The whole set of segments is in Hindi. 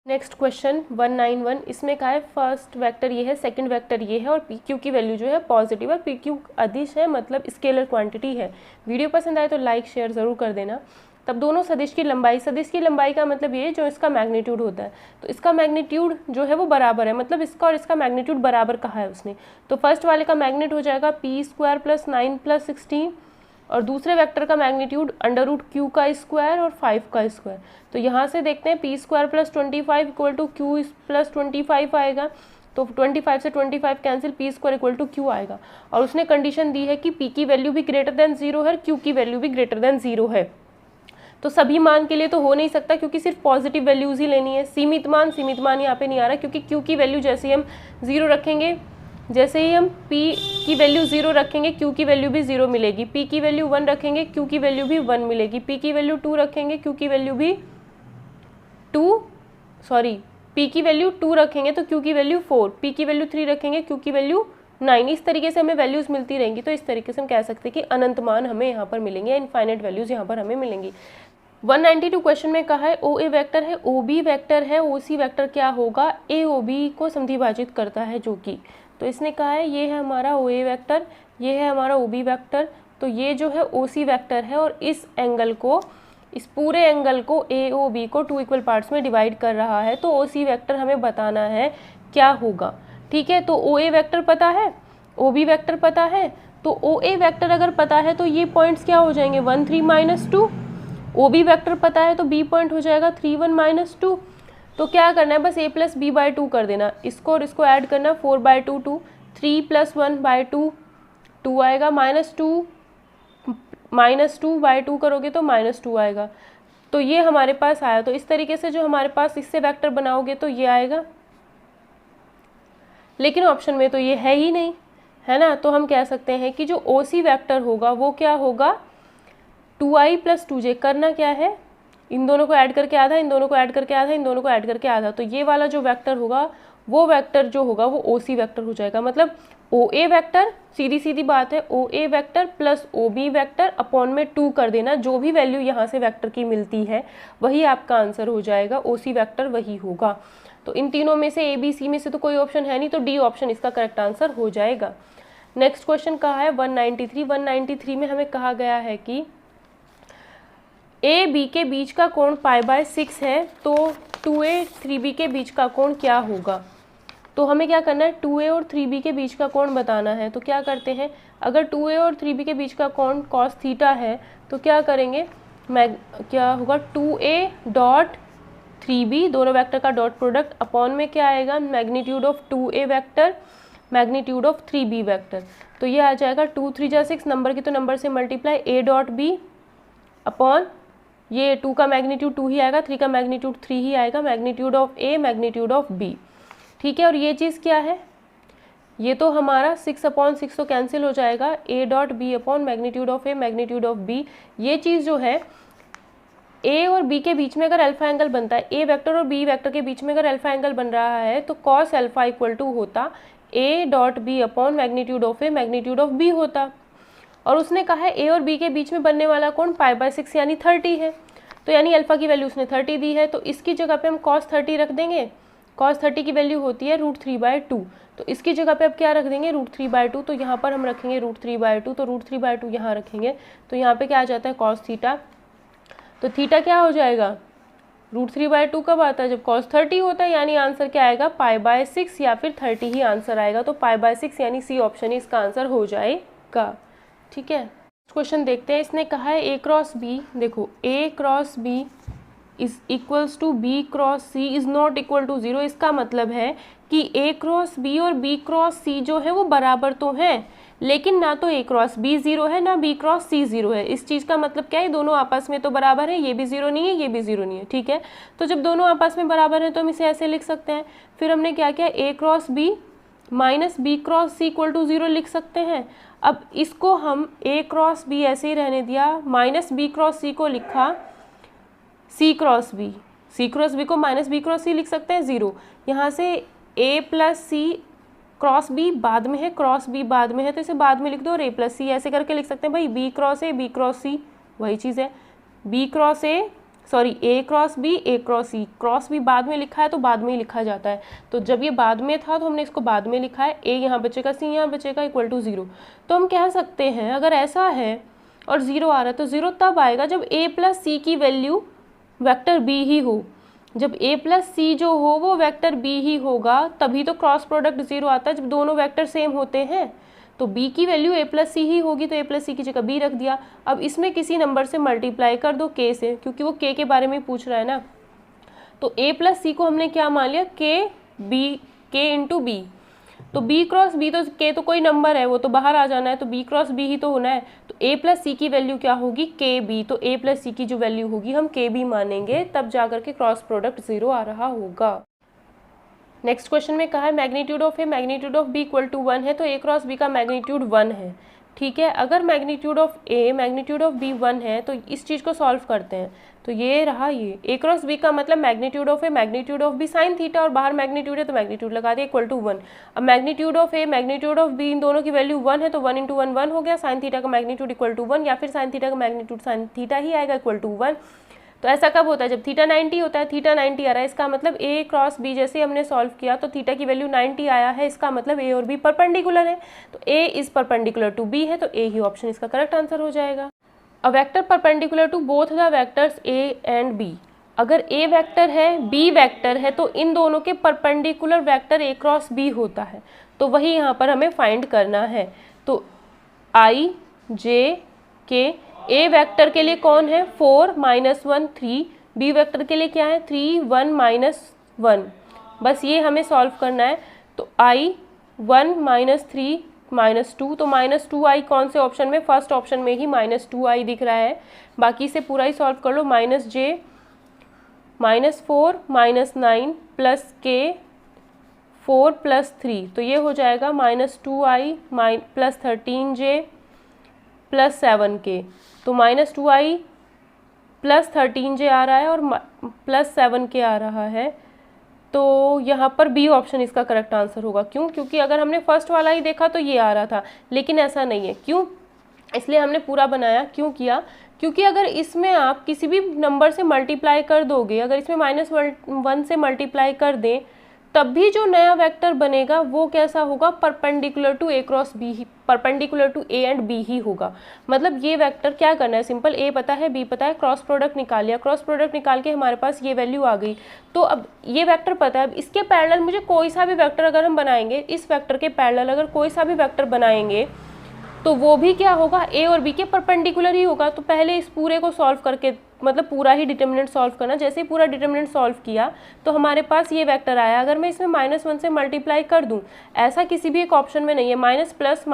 नेक्स्ट क्वेश्चन 191, इसमें कहा है फर्स्ट वेक्टर ये है, सेकंड वेक्टर ये है और पी क्यू की वैल्यू जो है पॉजिटिव और पी क्यू अदिश है, मतलब स्केलर क्वांटिटी है। वीडियो पसंद आए तो लाइक शेयर ज़रूर कर देना। तब दोनों सदिश की लंबाई का मतलब ये जो इसका मैग्नीट्यूड होता है, तो इसका मैग्नीट्यूड जो है वो बराबर है, मतलब इसका और इसका मैग्नीट्यूड बराबर कहा है उसने। तो फर्स्ट वाले का मैग्नीट्यूड हो जाएगा पी स्क्वायर प्लस 9 प्लस 16 और दूसरे वेक्टर का मैग्नीट्यूड अंडर रूट क्यू का स्क्वायर और 5 का स्क्वायर। तो यहाँ से देखते हैं p square plus 25 equal to q plus 25 आएगा, तो 25 से 25 cancel, p square equal to q आएगा। और उसने कंडीशन दी है कि पी की वैल्यू भी ग्रेटर देन 0 है, क्यू की वैल्यू भी ग्रेटर देन 0 है। तो सभी मान के लिए तो हो नहीं सकता क्योंकि सिर्फ पॉजिटिव वैल्यूज ही लेनी है। सीमित मान यहाँ पे नहीं आ रहा क्योंकि क्यू की वैल्यू जैसे ही हम 0 रखेंगे, जैसे ही हम p की वैल्यू 0 रखेंगे q की वैल्यू भी 0 मिलेगी, p की वैल्यू 1 रखेंगे q की वैल्यू भी 1 मिलेगी, p की वैल्यू 2 रखेंगे q की वैल्यू भी p की वैल्यू 2 रखेंगे तो q की वैल्यू 4, p की वैल्यू 3 रखेंगे q की वैल्यू 9। इस तरीके से हमें वैल्यूज मिलती रहेंगी। तो इस तरीके से हम कह सकते हैं कि अनंत मान हमें यहाँ पर मिलेंगे, इनफाइनाइट वैल्यूज यहाँ पर हमें मिलेंगी। 192 क्वेश्चन में कहा है ओ ए वेक्टर है, ओ बी वेक्टर है, ओ सी वेक्टर क्या होगा, ए ओ बी को समद्विभाजित करता है जो कि। तो इसने कहा है ये है हमारा ओ ए वेक्टर, ये है हमारा ओ बी वेक्टर, तो ये जो है ओ सी वेक्टर है और इस एंगल को, इस पूरे एंगल को ए ओ बी को 2 इक्वल पार्ट्स में डिवाइड कर रहा है। तो ओ सी वेक्टर हमें बताना है क्या होगा। ठीक है, तो ओ ए वेक्टर पता है, ओ बी वेक्टर पता है, तो ओ ए वेक्टर अगर पता है तो ये पॉइंट्स क्या हो जाएंगे 1 3 -2। ओ बी वेक्टर पता है तो बी पॉइंट हो जाएगा 3 1 -2। तो क्या करना है, बस a प्लस बी बाई 2 कर देना, इसको और इसको ऐड करना, 4/2 2, 3 + 1/2 2 आएगा, -2/2 करोगे तो -2 आएगा। तो ये हमारे पास आया। तो इस तरीके से जो हमारे पास इससे वेक्टर बनाओगे तो ये आएगा, लेकिन ऑप्शन में तो ये है ही नहीं, है ना। तो हम कह सकते हैं कि जो ओ सी वेक्टर होगा वो क्या होगा 2i + 2j। करना क्या है, इन दोनों को ऐड करके आधा, इन दोनों को ऐड करके आधा, इन दोनों को ऐड करके आधा। तो ये वाला जो वेक्टर होगा वो वेक्टर जो होगा वो ओ सी वेक्टर हो जाएगा। मतलब ओ ए वेक्टर, सीधी सीधी बात है, O A vector plus O B vector upon में 2 कर देना, जो भी वैल्यू यहाँ से वेक्टर की मिलती है वही आपका आंसर हो जाएगा, ओ सी वेक्टर वही होगा। तो इन तीनों में से ए बी सी में से तो कोई ऑप्शन है नहीं, तो डी ऑप्शन इसका करेक्ट आंसर हो जाएगा। नेक्स्ट क्वेश्चन कहा है 193 में हमें कहा गया है कि ए बी के बीच का कोण π/6 है, तो 2a 3b के बीच का कोण क्या होगा। तो हमें क्या करना है, 2a और 3b के बीच का कोण बताना है। तो क्या करते हैं, अगर 2a और 3b के बीच का कोण cos थीटा है तो क्या करेंगे, क्या होगा 2a डॉट 3b, दोनों वेक्टर का डॉट प्रोडक्ट अपॉन में क्या आएगा, magnitude of 2a vector magnitude of 3b vector. तो ये आ जाएगा 2 3 जा 6, नंबर की तो नंबर से multiply a dot b upon ये 2 का मैग्नीट्यूड 2 ही आएगा, 3 का मैग्नीट्यूड 3 ही आएगा, magnitude of A magnitude of b. ठीक है, और ये चीज़ क्या है, ये तो हमारा 6/6 तो कैंसिल हो जाएगा, a dot b upon magnitude of A magnitude of b. ये चीज़ जो है ए और बी के बीच में अगर अल्फा एंगल बनता है, ए वेक्टर और बी वेक्टर के बीच में अगर अल्फा एंगल बन रहा है तो कॉस अल्फा इक्वल टू होता a dot b upon magnitude of A magnitude of b होता। और उसने कहा है ए और बी के बीच में बनने वाला कोण π/6 यानी 30 है, तो यानी अल्फा की वैल्यू उसने 30 दी है, तो इसकी जगह पे हम cos 30 रख देंगे। cos 30 की वैल्यू होती है √3/2, तो इसकी जगह पे अब क्या रख देंगे √3/2, तो यहाँ पर हम रखेंगे √3/2, तो √3/2 यहाँ रखेंगे तो यहाँ पे क्या आ जाता है cos थीटा। तो थीटा क्या हो जाएगा, √3/2 कब आता है, जब cos 30 होता है, यानी आंसर क्या आएगा π/6 या फिर 30 ही आंसर आएगा। तो π/6 यानी सी ऑप्शन ही इसका आंसर हो जाएगा। ठीक है, क्वेश्चन देखते हैं। इसने कहा है a क्रॉस b, देखो a cross b is equals to b cross c is not equal to 0। इसका मतलब है कि a क्रॉस b और b क्रॉस c जो है वो बराबर तो हैं, लेकिन ना तो a क्रॉस b 0 है ना b क्रॉस c 0 है। इस चीज़ का मतलब क्या है, दोनों आपस में तो बराबर है, ये भी 0 नहीं है, ये भी 0 नहीं है। ठीक है, तो जब दोनों आपस में बराबर है तो हम इसे ऐसे लिख सकते हैं। फिर हमने क्या किया, a cross b minus B cross c equal to 0 लिख सकते हैं। अब इसको हम a क्रॉस b ऐसे ही रहने दिया, माइनस बी क्रॉस सी को लिखा c क्रॉस b को माइनस बी क्रॉस सी लिख सकते हैं 0। यहाँ से a plus C cross b बाद में है, क्रॉस b बाद में है, तो इसे बाद में लिख दो और a प्लस सी ऐसे करके लिख सकते हैं भाई। b cross a b cross c वही चीज़ है, b cross a sorry a cross b, a cross c, cross b बाद में लिखा है तो बाद में ही लिखा जाता है, तो जब ये बाद में था तो हमने इसको बाद में लिखा है, ए यहाँ बचेगा, सी यहाँ बचेगा, इक्वल टू 0। तो हम कह सकते हैं अगर ऐसा है और 0 आ रहा है तो 0 तब आएगा जब ए प्लस सी की वैल्यू वेक्टर बी ही हो। जब ए प्लस सी जो हो वो वेक्टर बी ही होगा, तभी तो क्रॉस प्रोडक्ट 0 आता है, जब दोनों वेक्टर सेम होते हैं। तो b की वैल्यू a प्लस सी ही होगी, तो a प्लस सी की जगह b रख दिया। अब इसमें किसी नंबर से मल्टीप्लाई कर दो k से, क्योंकि वो k के बारे में पूछ रहा है ना। तो a प्लस सी को हमने क्या मान लिया, k इंटू बी। तो b क्रॉस बी, तो k तो कोई नंबर है, वो तो बाहर आ जाना है, तो b क्रॉस बी ही तो होना है। तो a प्लस सी की वैल्यू क्या होगी, के बी। तो a प्लस सी की जो वैल्यू होगी हम के बी मानेंगे, तब जाकर के क्रॉस प्रोडक्ट 0 आ रहा होगा। नेक्स्ट क्वेश्चन में कहा है magnitude of A magnitude of b equal to 1 है, तो ए क्रॉस बी का मैग्नीट्यूड 1 है। ठीक है, अगर magnitude of A magnitude of b 1 है तो इस चीज़ को सॉल्व करते हैं। तो ये रहा, ये ए क्रॉस बी का मतलब magnitude of A magnitude of b sine theta, और बाहर मैग्नीट्यूड है तो मैग्नीट्यूड लगा दिया इक्वल टू 1। अब magnitude of A magnitude of B, इन दोनों की वैल्यू 1 है, तो 1 इंटू 1 1 हो गया, साइन थीटा का मैग्नीट्यूड इक्वल टू 1, या फिर साइन थीटा का मैग्नीट्यूड साइन थीटा ही आएगा इक्वल टू 1। तो ऐसा कब होता है, जब थीटा 90 होता है। थीटा 90 आ रहा है, इसका मतलब ए क्रॉस बी जैसे हमने सॉल्व किया तो थीटा की वैल्यू 90 आया है, इसका मतलब ए और बी परपेंडिकुलर है, तो a is perpendicular to b है, तो ए ही ऑप्शन इसका करेक्ट आंसर हो जाएगा। A vector perpendicular to both the vectors a and b, अगर ए वेक्टर है बी वेक्टर है तो इन दोनों के perpendicular vector a cross b होता है, तो वही यहाँ पर हमें फाइंड करना है। तो आई जे के, ए वेक्टर के लिए कौन है 4 -1 3, बी वेक्टर के लिए क्या है 3 1 -1, बस ये हमें सॉल्व करना है। तो आई 1 -3 -2, तो -2i कौन से ऑप्शन में, फर्स्ट ऑप्शन में ही -2i दिख रहा है, बाकी से पूरा ही सॉल्व कर लो। -j -4 -9 प्लस k 4 + 3, तो ये हो जाएगा -2i plus 13j plus 7k, तो -2i प्लस 13j आ रहा है और प्लस 7k आ रहा है, तो यहाँ पर बी ऑप्शन इसका करेक्ट आंसर होगा। क्यों, क्योंकि अगर हमने फर्स्ट वाला ही देखा तो ये आ रहा था, लेकिन ऐसा नहीं है। क्यों, इसलिए हमने पूरा बनाया। क्यों किया, क्योंकि अगर इसमें आप किसी भी नंबर से मल्टीप्लाई कर दोगे, अगर इसमें -1 से मल्टीप्लाई कर दें, तब भी जो नया वेक्टर बनेगा वो कैसा होगा, perpendicular to A cross B ही, perpendicular to A and B ही होगा। मतलब ये वेक्टर क्या करना है, सिंपल, ए पता है बी पता है, क्रॉस प्रोडक्ट निकाल लिया, क्रॉस प्रोडक्ट निकाल के हमारे पास ये वैल्यू आ गई। तो अब ये वेक्टर पता है, अब इसके पैरेलल मुझे कोई सा भी वेक्टर अगर हम बनाएंगे, इस वेक्टर के पैरेलल अगर कोई सा भी वेक्टर बनाएंगे तो वो भी क्या होगा, ए और बी के परपेंडिकुलर ही होगा। तो पहले इस पूरे को सॉल्व करके, मतलब पूरा ही डिटर्मिनेंट सॉल्व करना। जैसे ही पूरा डिटर्मिनेंट सॉल्व किया तो हमारे पास ये वेक्टर आया। अगर मैं इसमें -1 से मल्टीप्लाई कर दूं, ऐसा किसी भी एक ऑप्शन में नहीं है, माइनस प्लस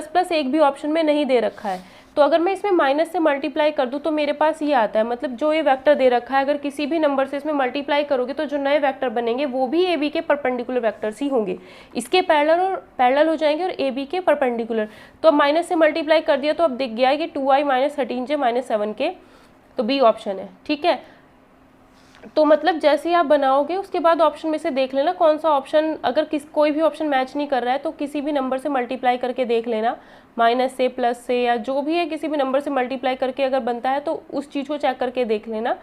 प्लस एक भी ऑप्शन में नहीं दे रखा है। तो अगर मैं इसमें माइनस से मल्टीप्लाई कर दूं तो मेरे पास ये आता है, मतलब जो ये वेक्टर दे रखा है अगर किसी भी नंबर से इसमें मल्टीप्लाई करोगे तो जो नए वेक्टर बनेंगे वो भी ए बी के परपेंडिकुलर वेक्टर्स ही होंगे, इसके पैरेलल हो जाएंगे और ए बी के परपेंडिकुलर। तो अब माइनस से मल्टीप्लाई कर दिया तो अब दिख गया कि 2i - 13j - 7k, तो बी ऑप्शन है। ठीक है, तो मतलब जैसे ही आप बनाओगे उसके बाद ऑप्शन में से देख लेना कौन सा ऑप्शन, अगर कोई भी ऑप्शन मैच नहीं कर रहा है तो किसी भी नंबर से मल्टीप्लाई करके देख लेना, माइनस से प्लस से या जो भी है, किसी भी नंबर से मल्टीप्लाई करके अगर बनता है तो उस चीज़ को चेक करके देख लेना,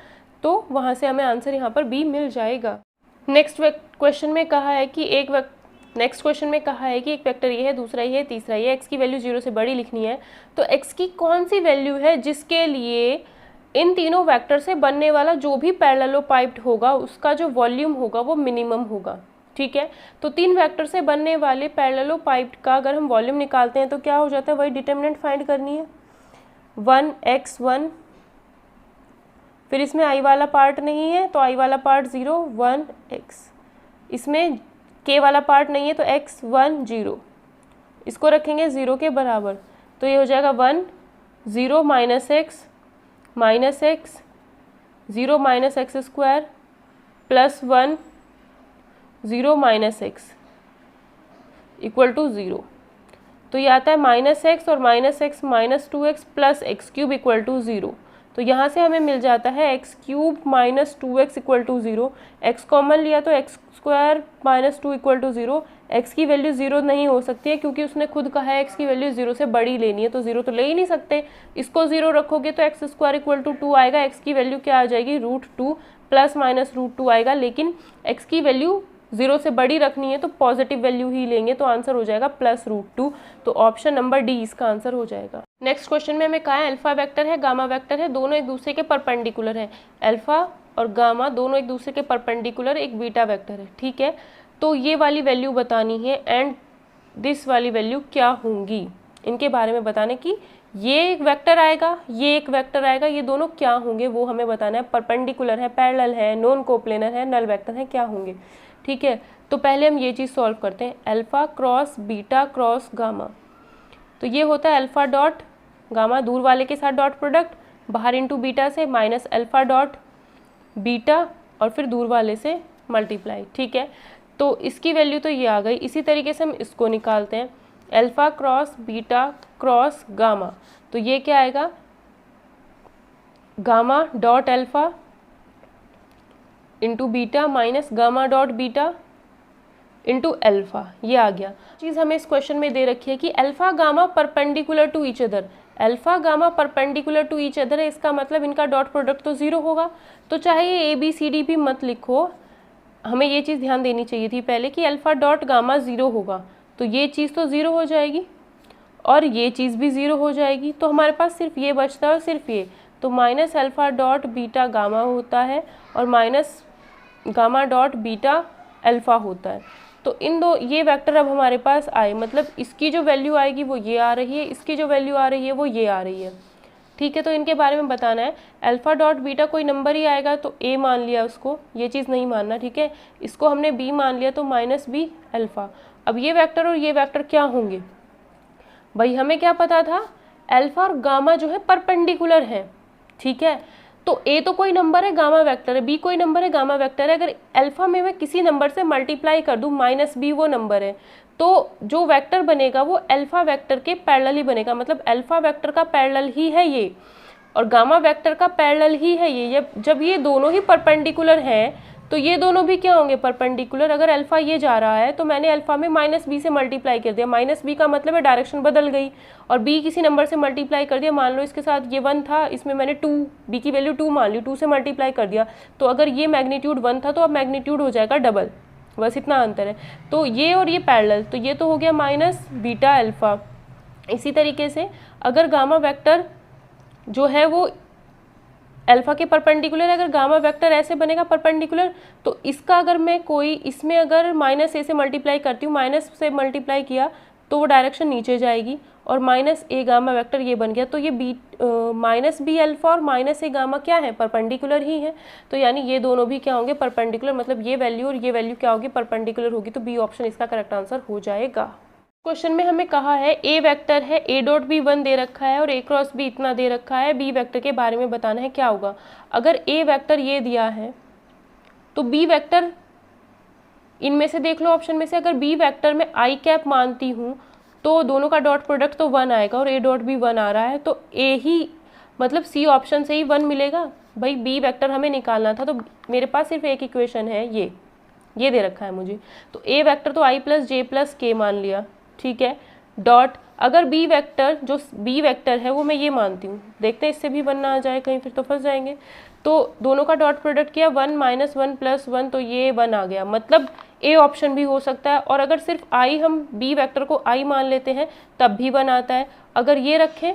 तो वहाँ से हमें आंसर यहाँ पर बी मिल जाएगा। नेक्स्ट क्वेश्चन में कहा है कि एक वेक्टर ये है, दूसरा ये है, तीसरा ये, एक्स की वैल्यू 0 से बड़ी लिखनी है। तो एक्स की कौन सी वैल्यू है जिसके लिए इन तीनों वेक्टर से बनने वाला जो भी पैरेललोपाइप्ड होगा उसका जो वॉल्यूम होगा वो मिनिमम होगा। ठीक है, तो 3 वेक्टर से बनने वाले पैरेललोपाइप्ड का अगर हम वॉल्यूम निकालते हैं तो क्या हो जाता है, वही डिटर्मिनेंट फाइंड करनी है, 1x1, फिर इसमें i वाला पार्ट नहीं है तो i वाला पार्ट 0 1x, इसमें k वाला पार्ट नहीं है तो x1 0, इसको रखेंगे 0 के बराबर, तो ये हो जाएगा 1 0 -x -x 0 -x² plus 1 0 -x equal to 0। तो ये आता है -x और -x -2x plus x³ equal to 0। तो यहाँ से हमें मिल जाता है x³ -2x equal to 0, x common लिया तो x² - 2 इक्वल टू 0, एक्स की वैल्यू 0 नहीं हो सकती है क्योंकि उसने खुद कहा है एक्स की वैल्यू 0 से बड़ी लेनी है, तो 0 तो ले ही नहीं सकते। इसको 0 रखोगे तो एक्स स्क्वायर इक्वल टू 2 आएगा, एक्स की वैल्यू क्या आ जाएगी √2 प्लस माइनस √2 आएगा, लेकिन एक्स की वैल्यू 0 से बड़ी रखनी है तो पॉजिटिव वैल्यू ही लेंगे, तो आंसर हो जाएगा +√2। तो ऑप्शन नंबर डी इसका आंसर हो जाएगा। नेक्स्ट क्वेश्चन में हमें कहा है अल्फा वेक्टर है, गामा वेक्टर है, दोनों एक दूसरे के परपेंडिकुलर है। अल्फा और गामा दोनों एक दूसरे के परपेंडिकुलर एक बीटा वेक्टर है, ठीक है। तो ये वाली वैल्यू बतानी है एंड दिस वाली वैल्यू क्या होंगी, इनके बारे में बताने की। ये एक वेक्टर आएगा, ये एक वेक्टर आएगा, ये दोनों क्या होंगे वो हमें बताना है। परपेंडिकुलर है, पैरेलल है, नॉन कोप्लेनर है, नल वेक्टर है, क्या होंगे, ठीक है। तो पहले हम ये चीज़ सॉल्व करते हैं। Alpha cross beta cross gamma, तो ये होता है अल्फा डॉट गामा, दूर वाले के साथ डॉट प्रोडक्ट, बाहर इंटू बीटा से माइनस अल्फा डॉट बीटा और फिर दूर वाले से मल्टीप्लाई, ठीक है। तो इसकी वैल्यू तो ये आ गई। इसी तरीके से हम इसको निकालते हैं, alpha cross beta cross gamma, तो ये क्या आएगा gamma dot alpha into beta minus gamma dot beta into alpha, ये आ गया। चीज़ हमें इस क्वेश्चन में दे रखी है कि alpha gamma perpendicular to each other, alpha gamma perpendicular to each other है, इसका मतलब इनका डॉट प्रोडक्ट तो 0 होगा। तो चाहे ये ABCD भी मत लिखो, हमें ये चीज़ ध्यान देनी चाहिए थी पहले कि अल्फा डॉट गामा 0 होगा, तो ये चीज़ तो 0 हो जाएगी और ये चीज़ भी 0 हो जाएगी। तो हमारे पास सिर्फ ये बचता है और सिर्फ ये, तो minus alpha dot beta gamma होता है और minus gamma dot beta alpha होता है। तो इन दो ये वेक्टर अब हमारे पास आए, मतलब इसकी जो वैल्यू आएगी वो ये आ रही है, इसकी जो वैल्यू आ रही है वो ये आ रही है, ठीक है। तो इनके बारे में बताना है। अल्फा डॉट बीटा कोई नंबर ही आएगा तो A मान लिया उसको, ये चीज़ नहीं मानना, ठीक है। इसको हमने B मान लिया तो -B अल्फा। अब ये वेक्टर और ये वेक्टर क्या होंगे भाई, हमें क्या पता था अल्फा और गामा जो है परपेंडिकुलर है, ठीक है। तो A तो कोई नंबर है, गामा वेक्टर है, B कोई नंबर है, गामा वेक्टर है। अगर अल्फा में मैं किसी नंबर से मल्टीप्लाई कर दूं, -B वो नंबर है, तो जो वेक्टर बनेगा वो अल्फा वेक्टर के पैरेलल ही बनेगा, मतलब अल्फा वेक्टर का पैरेलल ही है ये और गामा वेक्टर का पैरेलल ही है ये। जब ये दोनों ही परपेंडिकुलर हैं तो ये दोनों भी क्या होंगे परपेंडिकुलर। अगर अल्फा ये जा रहा है तो मैंने अल्फा में -B से मल्टीप्लाई कर दिया, -B का मतलब है डायरेक्शन बदल गई, और B किसी नंबर से मल्टीप्लाई कर दिया, मान लो इसके साथ ये 1 था, इसमें मैंने 2 B की वैल्यू 2 मान ली, 2 से मल्टीप्लाई कर दिया, तो अगर ये मैग्नीट्यूड 1 था तो अब मैग्नीट्यूड हो जाएगा डबल, बस इतना अंतर है। तो ये और ये पैरेलल, तो ये तो हो गया माइनस बीटा अल्फा। इसी तरीके से अगर गामा वेक्टर जो है वो अल्फा के परपेंडिकुलर, अगर गामा वेक्टर ऐसे बनेगा परपेंडिकुलर, तो इसका अगर मैं कोई इसमें अगर -A से मल्टीप्लाई करती हूँ, माइनस से मल्टीप्लाई किया तो वो डायरेक्शन नीचे जाएगी और -A गामा वेक्टर ये बन गया। तो ये -B अल्फा और -A गामा क्या है परपेंडिकुलर ही है, तो यानी ये दोनों भी क्या होंगे परपेंडिकुलर, मतलब ये वैल्यू और ये वैल्यू क्या होगी परपेंडिकुलर होगी। तो B ऑप्शन इसका करेक्ट आंसर हो जाएगा। क्वेश्चन में हमें कहा है A वेक्टर है, A डॉट B 1 दे रखा है और A क्रॉस B इतना दे रखा है, B वेक्टर के बारे में बताना है क्या होगा। अगर A वेक्टर ये दिया है तो B वेक्टर इनमें से देख लो ऑप्शन में से, अगर B वेक्टर में I कैप मानती हूँ तो दोनों का डॉट प्रोडक्ट तो 1 आएगा और A डॉट भी 1 आ रहा है, तो A ही मतलब C ऑप्शन से ही 1 मिलेगा। भाई B वेक्टर हमें निकालना था तो मेरे पास सिर्फ एक इक्वेशन है, ये दे रखा है मुझे, तो A वेक्टर तो I plus J plus K मान लिया, ठीक है। डॉट अगर B वेक्टर जो B वेक्टर है वो मैं ये मानती हूँ, देखते हैं इससे भी 1 ना आ जाए कहीं, फिर तो फंस जाएंगे। तो दोनों का डॉट प्रोडक्ट किया 1 - 1 + 1, तो ये 1 आ गया, मतलब A ऑप्शन भी हो सकता है। और अगर सिर्फ I हम B वेक्टर को I मान लेते हैं तब भी 1 आता है। अगर ये रखें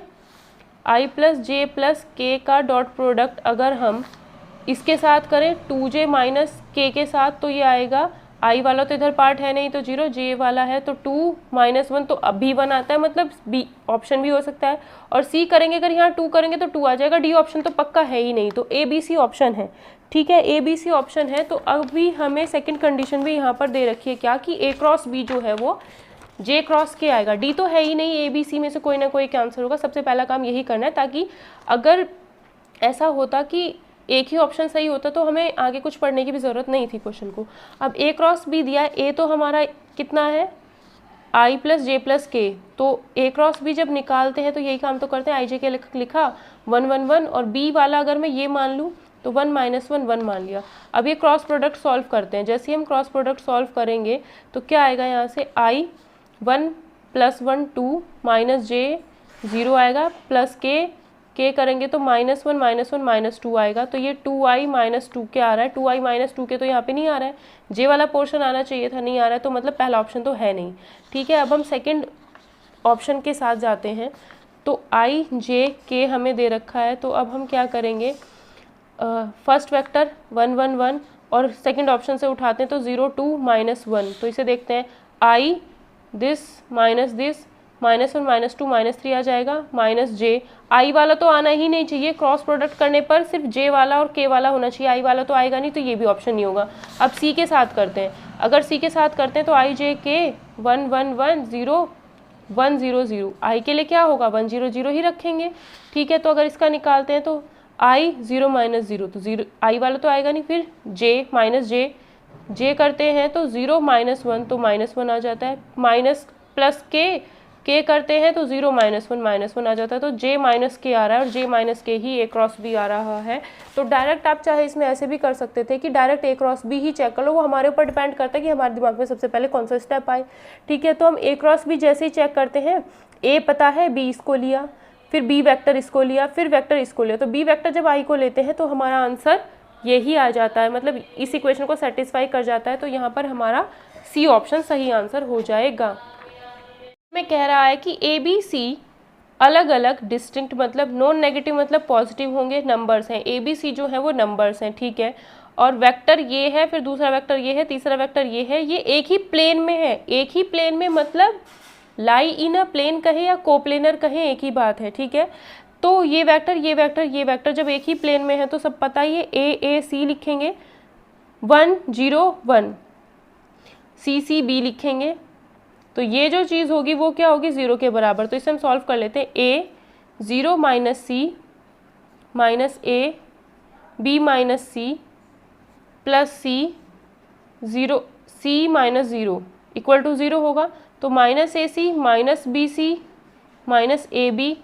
I plus J plus K का डॉट प्रोडक्ट अगर हम इसके साथ करें 2J माइनस K के साथ, तो ये आएगा I वाला तो इधर पार्ट है नहीं तो 0, J वाला है तो 2 - 1, तो अब भी 1 आता है, मतलब B ऑप्शन भी हो सकता है। और C करेंगे, अगर यहाँ 2 करेंगे तो 2 आ जाएगा, D ऑप्शन तो पक्का है ही नहीं, तो ABC ऑप्शन है, ठीक है, ABC ऑप्शन है। तो अभी हमें सेकंड कंडीशन भी यहाँ पर दे रखी है क्या कि A क्रॉस B जो है वो J क्रॉस K आएगा, D तो है ही नहीं, ABC में से कोई ना कोई एक आंसर होगा। सबसे पहला काम यही करना है, ताकि अगर ऐसा होता कि एक ही ऑप्शन सही होता तो हमें आगे कुछ पढ़ने की भी ज़रूरत नहीं थी क्वेश्चन को। अब A क्रॉस B दिया है, A तो हमारा कितना है I plus J plus K, तो A क्रॉस B जब निकालते हैं तो यही काम तो करते हैं, I J के लिखा 1 1 1, और B वाला अगर मैं ये मान लूँ तो 1 माइनस 1 1 मान लिया। अब ये क्रॉस प्रोडक्ट सॉल्व करते हैं। जैसे ही हम क्रॉस प्रोडक्ट सॉल्व करेंगे तो क्या आएगा यहाँ से, i 1 + 1 2 माइनस j 0 आएगा, प्लस k करेंगे तो -1 -2 आएगा। तो ये 2i - 2k आ रहा है। 2i - 2k तो यहाँ पे नहीं आ रहा है, j वाला पोर्शन आना चाहिए था, नहीं आ रहा है, तो मतलब पहला ऑप्शन तो है नहीं। ठीक है, अब हम सेकंड ऑप्शन के साथ जाते हैं। तो i j k हमें दे रखा है, तो अब हम क्या करेंगे, फर्स्ट वेक्टर 1 1 1 और सेकंड ऑप्शन से उठाते हैं तो 0 2 -1। तो इसे देखते हैं, i दिस माइनस दिस -1 -2 -3 आ जाएगा, माइनस j। i वाला तो आना ही नहीं चाहिए, क्रॉस प्रोडक्ट करने पर सिर्फ j वाला और k वाला होना चाहिए, i वाला तो आएगा नहीं, तो ये भी ऑप्शन नहीं होगा। अब c के साथ करते हैं। अगर c के साथ करते हैं तो i j k 1 1 1 0 1 0 0, i के लिए क्या होगा 1 0 0 ही रखेंगे। ठीक है, तो अगर इसका निकालते हैं तो i 0 -0, तो 0 i वाला तो आएगा नहीं, फिर j j करते हैं तो 0 -1 तो -1 आ जाता है, माइनस प्लस k करते हैं तो 0 -1 आ जाता है, तो j k आ रहा है और j k he a cross b आ रहा है। तो डायरेक्ट आप चाहे इसमें ऐसे भी कर सकते थे कि डायरेक्ट a क्रॉस b ही चेक कर लो, वो हमारे ऊपर डिपेंड करता है कि हमारे दिमाग में सबसे पहले कौन सा स्टेप आए। ठीक है, तो हम a क्रॉस b जैसे ही चेक करते हैं, a पता है, b इसको लिया, फिर b वेक्टर इसको लिया, फिर वेक्टर इसको लिया, तो b वेक्टर जब i को लेते हैं तो हमारा आंसर यही आ जाता है, मतलब इस इक्वेशन को सेटिस्फाई कर जाता है। तो यहाँ पर हमारा सी ऑप्शन सही आंसर हो जाएगा। में कह रहा है कि ए बी सी अलग अलग डिस्टिंक्ट, मतलब नॉन नेगेटिव मतलब पॉजिटिव होंगे, नंबर्स हैं। ए बी सी जो है वो नंबर्स हैं, ठीक है, और वेक्टर ये है, फिर दूसरा वेक्टर ये है, तीसरा वेक्टर ये है, ये एक ही प्लेन में है। एक ही प्लेन में मतलब लाई इन अ प्लेन कहे या कोप्लेनर कहे, एक ही बात है। ठीक है, तो ये वेक्टर ये वेक्टर ये वेक्टर जब एक ही प्लेन में है तो सब पता ही है, ए सी लिखेंगे, 1 0 1, सी बी लिखेंगे, तो ये जो चीज़ होगी वो क्या होगी, 0 के बराबर। तो इसे हम सॉल्व कर लेते हैं, a 0 - c -a b - c plus c 0 c -0 equal to 0 होगा। तो -ac -bc -ab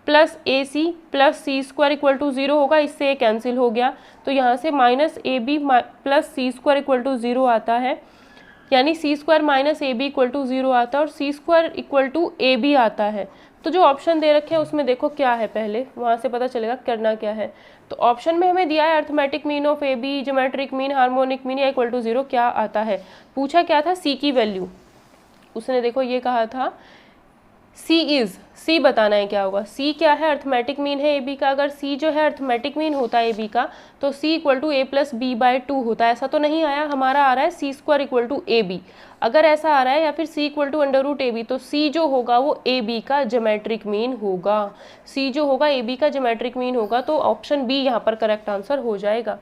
plus ac plus c² equal to 0 होगा, इससे ये कैंसिल हो गया। तो यहाँ से -ab plus c² equal to 0 आता है, यानी c² - ab इक्वल टू 0 आता है और c² इक्वल टू ab आता है। तो जो ऑप्शन दे रखे हैं उसमें देखो क्या है, पहले वहाँ से पता चलेगा करना क्या है। तो ऑप्शन में हमें दिया है arithmetic mean of ab, geometric mean, harmonic mean या इक्वल टू 0 क्या आता है। पूछा क्या था, c की वैल्यू, उसने देखो ये कहा था C बताना है क्या होगा। C क्या है, अर्थमेटिक मीन है AB का। अगर C जो है अर्थमेटिक मीन होता है AB का तो C equal to A plus B/2 होता है। ऐसा तो नहीं आया, हमारा आ रहा है C² इक्वल टू AB। अगर ऐसा आ रहा है या फिर C इक्वल टू √AB, तो C जो होगा वो AB का ज्योमेट्रिक मीन होगा। C जो होगा AB का ज्योमेट्रिक मीन होगा, तो ऑप्शन बी यहाँ पर करेक्ट आंसर हो जाएगा।